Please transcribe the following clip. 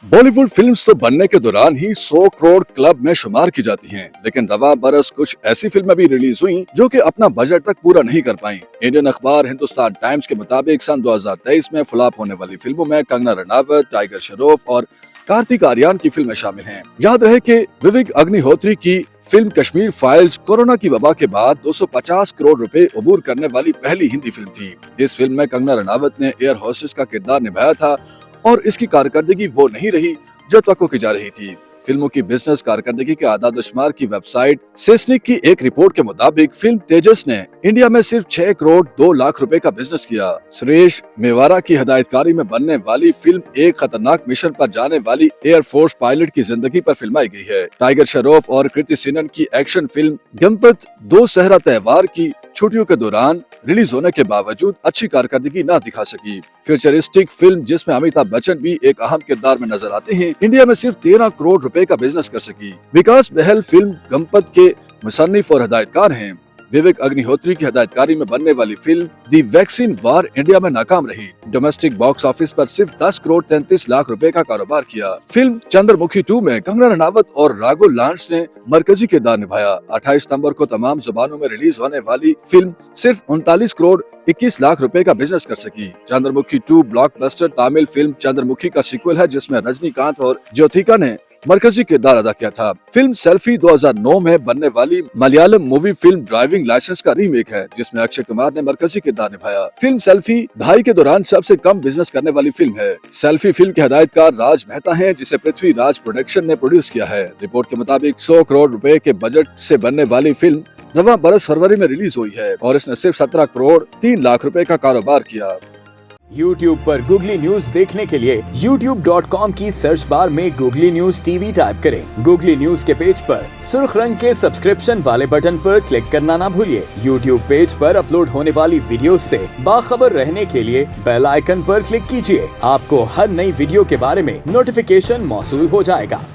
Bollywood films तो बनने के दौरान ही 100 करोड़ क्लब में शुमार की जाती हैं, लेकिन रवा बरस कुछ ऐसी फिल्में भी रिलीज हुई जो कि अपना बजट तक पूरा नहीं कर पाई। इंडियन अखबार हिंदुस्तान टाइम्स के मुताबिक सन 2023 में फ्लॉप होने वाली फिल्मों में कंगना रनावत, टाइगर श्रॉफ और कार्तिक आर्यन की फिल्में शामिल हैं। याद रहे कि विवेक अग्निहोत्री की फिल्म कश्मीर फाइल्स कोरोना की वबा के बाद 250 करोड़ रुपए अबूर करने वाली पहली हिंदी फिल्म थी। इस फिल्म में कंगना रनावत ने एयर होस्टेस का किरदार निभाया था और इसकी कारकर्दगी वो नहीं रही जो तवक्को की जा रही थी। फिल्मों की बिजनेस कारकर्दगी के आदादशुमार की वेबसाइट सेस्निक की एक रिपोर्ट के मुताबिक फिल्म तेजस ने इंडिया में सिर्फ 6 करोड़ 2 लाख रुपए का बिजनेस किया। सुरेश मेवारा की हिदायतकारी में बनने वाली फिल्म एक खतरनाक मिशन पर जाने वाली एयरफोर्स पायलट की जिंदगी पर फिल्माई गई है। टाइगर श्रॉफ और कृति सेनन की एक्शन फिल्म गणपत 2 सहरा त्योहार की छुट्टियों के दौरान रिलीज होने के बावजूद अच्छी कारकर्दगी न दिखा सकी। फ्यूचरिस्टिक फिल्म जिसमें अमिताभ बच्चन भी एक अहम किरदार में नजर आते हैं, इंडिया में सिर्फ 13 करोड़ रुपए का बिजनेस कर सकी। विकास बहल फिल्म गणपत के मुसन्निफ और हिदायतकार हैं। विवेक अग्निहोत्री की हिदायतकारी में बनने वाली फिल्म दी वैक्सीन वार इंडिया में नाकाम रही। डोमेस्टिक बॉक्स ऑफिस पर सिर्फ 10 करोड़ 33 लाख रुपए का कारोबार किया। फिल्म चंद्रमुखी 2 में कंगना रनावत और राघव लांस ने मरकजी किरदार निभाया। 28 सितंबर को तमाम जुबानों में रिलीज होने वाली फिल्म सिर्फ 39 करोड़ 21 लाख रुपए का बिजनेस कर सकी। चंद्रमुखी 2 ब्लॉकबस्टर तमिल फिल्म चंद्रमुखी का सीक्वल है, जिसमें रजनीकांत और ज्योतिका ने मरकजी किरदार अदा किया था। फिल्म सेल्फी 2009 में बनने वाली Malayalam movie film driving licence का रीमेक है, जिसमें अक्षय कुमार ने मरकजी किरदार निभाया। फिल्म सेल्फी दहाई के दौरान सबसे कम बिजनेस करने वाली फिल्म है। सेल्फी फिल्म के हिदायतकार राज मेहता हैं, जिसे पृथ्वी राज प्रोडक्शन ने प्रोड्यूस किया है। रिपोर्ट के मुताबिक 100 करोड़ रुपए के बजट से बनने वाली फिल्म नवा बरस फरवरी में रिलीज हुई है और इसने सिर्फ 17 करोड़ 3 लाख रुपए का कारोबार किया। YouTube पर गूगली न्यूज देखने के लिए youtube.com की सर्च बार में गूगली न्यूज टीवी टाइप करें। गूगली न्यूज के पेज पर सुर्ख रंग के सब्सक्रिप्शन वाले बटन पर क्लिक करना ना भूलिए। YouTube पेज पर अपलोड होने वाली वीडियो से बाखबर रहने के लिए बेल आइकन पर क्लिक कीजिए। आपको हर नई वीडियो के बारे में नोटिफिकेशन मौसूल हो जाएगा।